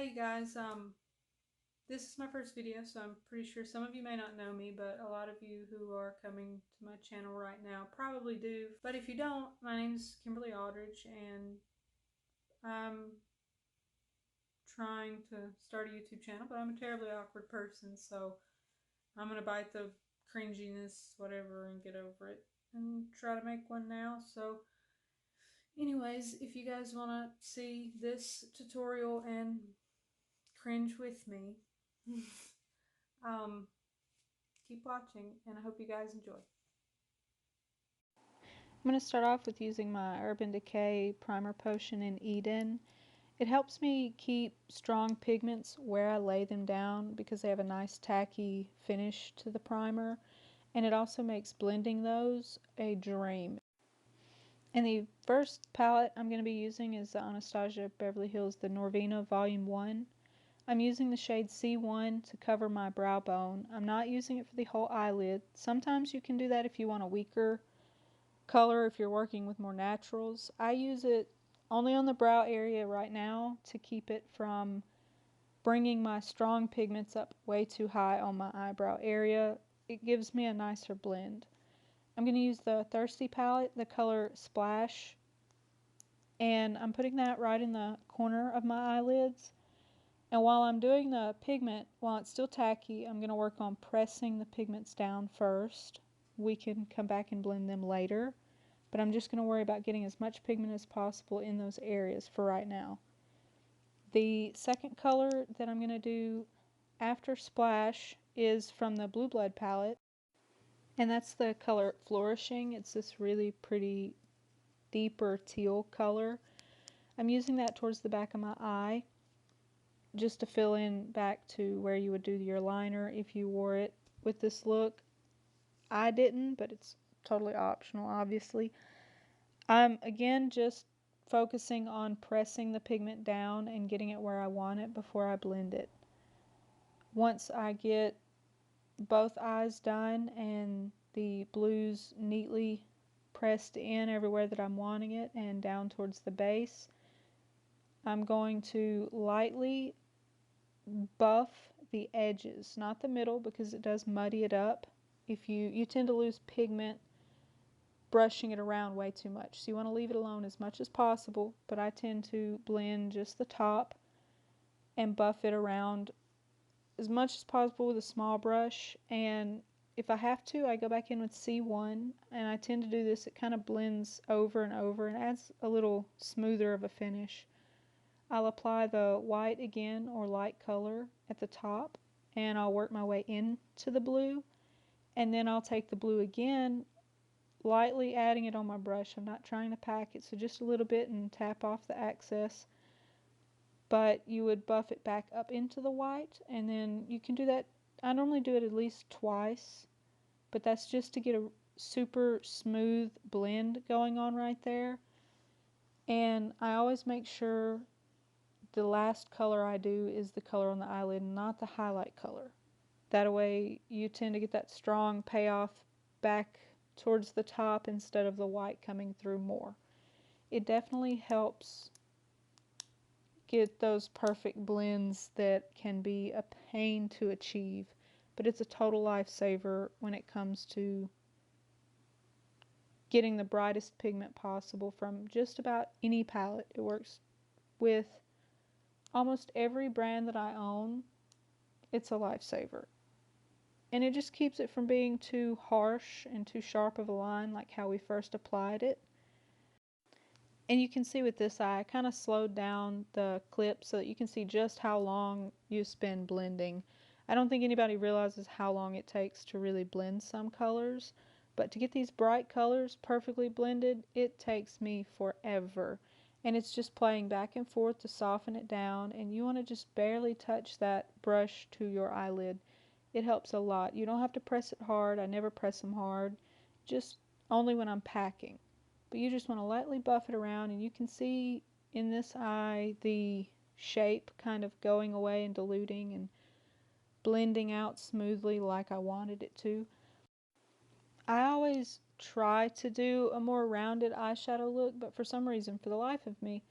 Hey guys, this is my first video, so I'm pretty sure some of you may not know me, but a lot of you who are coming to my channel right now probably do. But if you don't, my name is Kimberly Aldridge, and I'm trying to start a YouTube channel, but I'm a terribly awkward person, so I'm gonna bite the cringiness, whatever, and get over it, and try to make one now. So anyways, if you guys want to see this tutorial and cringe with me, keep watching, and I hope you guys enjoy. I'm going to start off with using my Urban Decay Primer Potion in Eden. It helps me keep strong pigments where I lay them down because they have a nice tacky finish to the primer, and it also makes blending those a dream. And the first palette I'm going to be using is the Anastasia Beverly Hills, the Norvina Volume 1. I'm using the shade C1 to cover my brow bone. I'm not using it for the whole eyelid. Sometimes you can do that if you want a weaker color, if you're working with more naturals. I use it only on the brow area right now to keep it from bringing my strong pigments up way too high on my eyebrow area. It gives me a nicer blend. I'm going to use the Thirsty palette, the color Splash, and I'm putting that right in the corner of my eyelids. And while I'm doing the pigment, while it's still tacky, I'm going to work on pressing the pigments down first. We can come back and blend them later, but I'm just going to worry about getting as much pigment as possible in those areas for right now. The second color that I'm going to do after Splash is from the Blue Blood palette, and that's the color Flourishing. It's this really pretty deeper teal color. I'm using that towards the back of my eye just to fill in back to where you would do your liner if you wore it with this look. I didn't, but it's totally optional, obviously. I'm again just focusing on pressing the pigment down and getting it where I want it before I blend it. Once I get both eyes done and the blues neatly pressed in everywhere that I'm wanting it and down towards the base, I'm going to lightly buff the edges, not the middle, because it does muddy it up. If you tend to lose pigment brushing it around way too much, so you want to leave it alone as much as possible, but I tend to blend just the top and buff it around as much as possible with a small brush. And if I have to, I go back in with C1, and I tend to do this, it kind of blends over and over and adds a little smoother of a finish. I'll apply the white again, or light color, at the top, and I'll work my way into the blue, and then I'll take the blue again, lightly adding it on my brush. I'm not trying to pack it, so just a little bit and tap off the excess. But you would buff it back up into the white, and then you can do that. I normally do it at least twice, but that's just to get a super smooth blend going on right there. And I always make sure the last color I do is the color on the eyelid, not the highlight color. That way you tend to get that strong payoff back towards the top instead of the white coming through more. It definitely helps get those perfect blends that can be a pain to achieve, but it's a total lifesaver when it comes to getting the brightest pigment possible from just about any palette. It works with almost every brand that I own. It's a lifesaver. And it just keeps it from being too harsh and too sharp of a line like how we first applied it. And you can see with this eye, I kind of slowed down the clip so that you can see just how long you spend blending. I don't think anybody realizes how long it takes to really blend some colors, but to get these bright colors perfectly blended, it takes me forever. And it's just playing back and forth to soften it down, and you want to just barely touch that brush to your eyelid. It helps a lot. You don't have to press it hard. I never press them hard, just only when I'm packing. But you just want to lightly buff it around, and you can see in this eye the shape kind of going away and diluting and blending out smoothly like I wanted it to. I always try to do a more rounded eyeshadow look, but for some reason, for the life of me,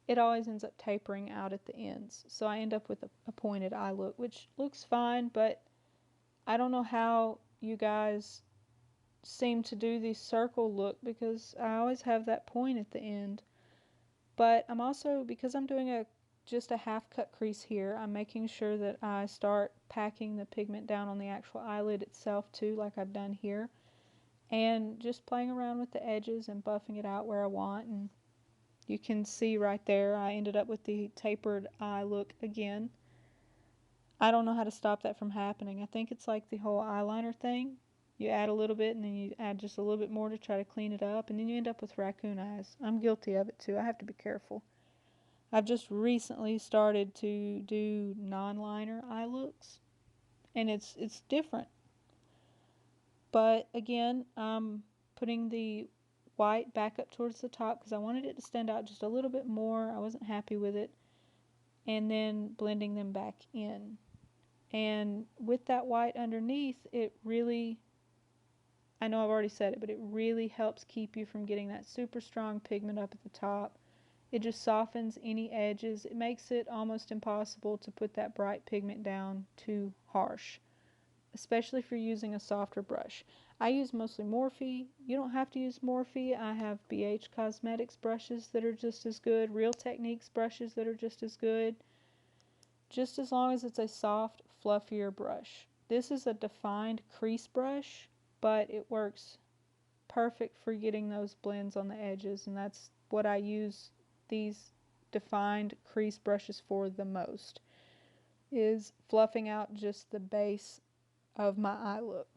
it always ends up tapering out at the ends. So I end up with a pointed eye look, which looks fine, but I don't know how you guys seem to do the circle look because I always have that point at the end. But I'm also, because I'm doing just a half cut crease here, I'm making sure that I start packing the pigment down on the actual eyelid itself too, like I've done here. And just playing around with the edges and buffing it out where I want. And you can see right there, I ended up with the tapered eye look again. I don't know how to stop that from happening. I think it's like the whole eyeliner thing. You add a little bit and then you add just a little bit more to try to clean it up, and then you end up with raccoon eyes. I'm guilty of it too. I have to be careful. I've just recently started to do non-liner eye looks, and it's different. But again, I'm putting the white back up towards the top because I wanted it to stand out just a little bit more. I wasn't happy with it. And then blending them back in. And with that white underneath, it really, I know I've already said it, but it really helps keep you from getting that super strong pigment up at the top. It just softens any edges. It makes it almost impossible to put that bright pigment down too harsh, especially if you're using a softer brush. I use mostly Morphe. You don't have to use Morphe. I have BH Cosmetics brushes that are just as good, Real Techniques brushes that are just as good, just as long as it's a soft, fluffier brush. This is a defined crease brush, but it works perfect for getting those blends on the edges, and that's what I use these defined crease brushes for the most, is fluffing out just the base of my eye look.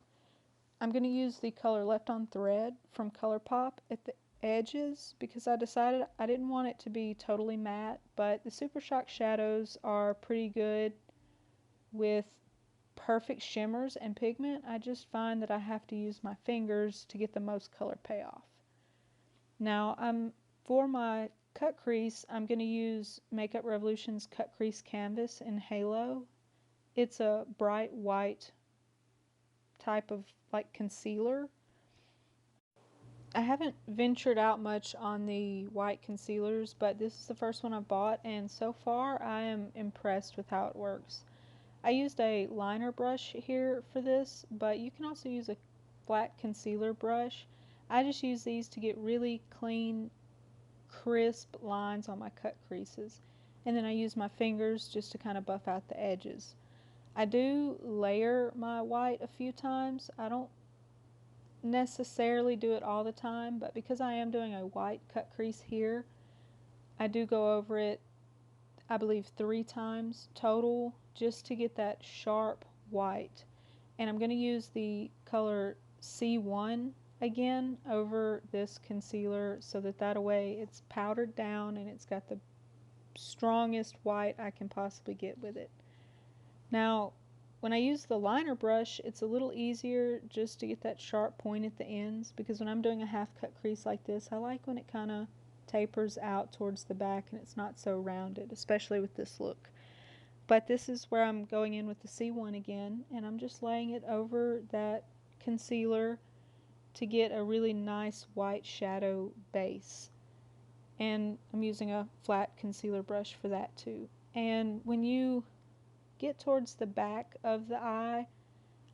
I'm going to use the color Left on Thread from Colourpop at the edges because I decided I didn't want it to be totally matte, but the Supershock shadows are pretty good with perfect shimmers and pigment. I just find that I have to use my fingers to get the most color payoff. Now, for my cut crease, I'm going to use Makeup Revolution's Cut Crease Canvas in Halo. It's a bright white type of like concealer. I haven't ventured out much on the white concealers, but this is the first one I've bought, and so far I am impressed with how it works. I used a liner brush here for this, but you can also use a flat concealer brush. I just use these to get really clean, crisp lines on my cut creases. And then I use my fingers just to kind of buff out the edges. I do layer my white a few times. I don't necessarily do it all the time, but because I am doing a white cut crease here, I do go over it, I believe 3 times total, just to get that sharp white. And I'm going to use the color C1 again over this concealer so that way it's powdered down and it's got the strongest white I can possibly get with it. Now, when I use the liner brush, it's a little easier just to get that sharp point at the ends, because when I'm doing a half cut crease like this, I like when it kind of tapers out towards the back and it's not so rounded, especially with this look. But this is where I'm going in with the C1 again, and I'm just laying it over that concealer to get a really nice white shadow base. And I'm using a flat concealer brush for that too. And when you get towards the back of the eye,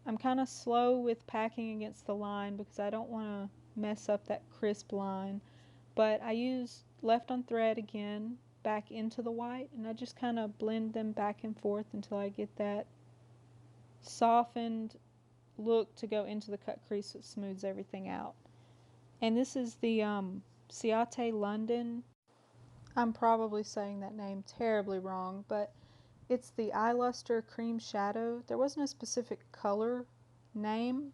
I'm kind of slow with packing against the line because I don't want to mess up that crisp line. But I use Left on Thread again back into the white, and I just kind of blend them back and forth until I get that softened look to go into the cut crease that smooths everything out. And this is the Ciate London. I'm probably saying that name terribly wrong, but it's the Eye Luster Cream Shadow. There wasn't a specific color name,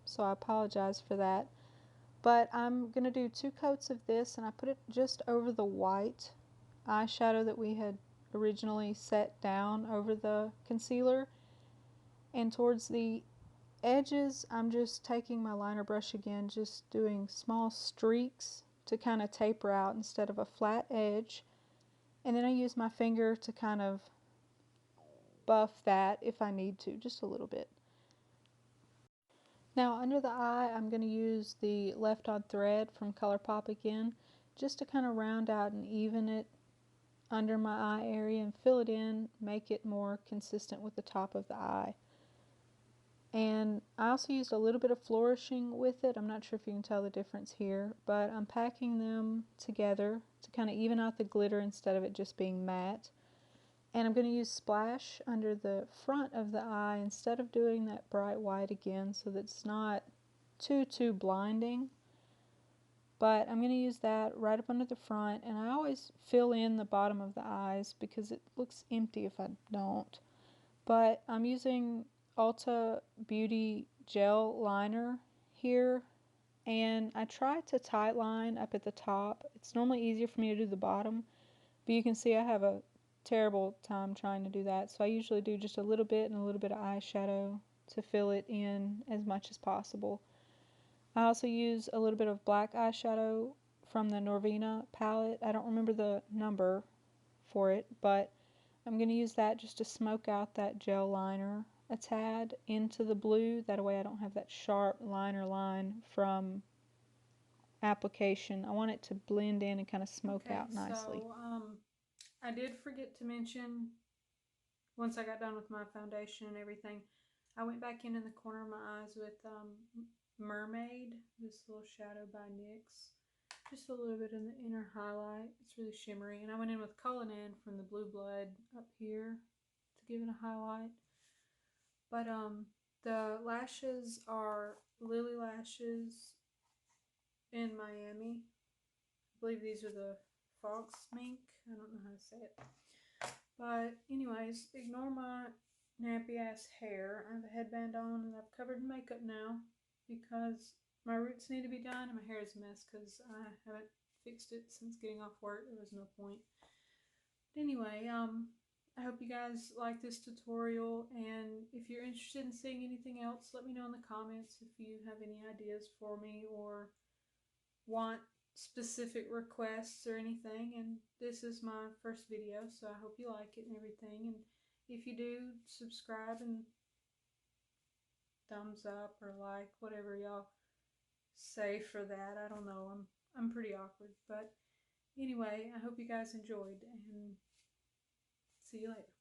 so I apologize for that. But I'm going to do 2 coats of this, and I put it just over the white eyeshadow that we had originally set down over the concealer. And towards the edges, I'm just taking my liner brush again, just doing small streaks to kind of taper out instead of a flat edge. And then I use my finger to kind of buff that if I need to, just a little bit. Now under the eye, I'm going to use the Left on Thread from Colourpop again, just to kind of round out and even it under my eye area and fill it in, make it more consistent with the top of the eye. And I also used a little bit of flourishing with it. I'm not sure if you can tell the difference here, but I'm packing them together to kind of even out the glitter instead of it just being matte. And I'm going to use Splash under the front of the eye instead of doing that bright white again, so that it's not too blinding. But I'm going to use that right up under the front, and I always fill in the bottom of the eyes because it looks empty if I don't. But I'm using Ulta Beauty Gel Liner here, and I try to tight line up at the top. It's normally easier for me to do the bottom, but you can see I have a terrible time trying to do that, so I usually do just a little bit and a little bit of eyeshadow to fill it in as much as possible. I also use a little bit of black eyeshadow from the Norvina palette. I don't remember the number for it, but I'm going to use that just to smoke out that gel liner a tad into the blue. That way I don't have that sharp liner line from application. I want it to blend in and kind of smoke out nicely. So, I did forget to mention, once I got done with my foundation and everything, I went back in the corner of my eyes with Mermaid, this little shadow by NYX. Just a little bit in the inner highlight. It's really shimmery. And I went in with Cullinan from the Blue Blood up here to give it a highlight. But the lashes are Lilly lashes in Miami. I believe these are the Faux Mink. I don't know how to say it. But anyways, ignore my nappy ass hair. I have a headband on and I've covered in makeup now because my roots need to be done and my hair is a mess because I haven't fixed it since getting off work. There was no point. But anyway, I hope you guys like this tutorial, and if you're interested in seeing anything else, let me know in the comments if you have any ideas for me or want specific requests or anything. And this is my first video, so I hope you like it and everything. And if you do, subscribe and thumbs up or like, whatever y'all say for that. I don't know. I'm pretty awkward, but anyway, I hope you guys enjoyed, and see you later.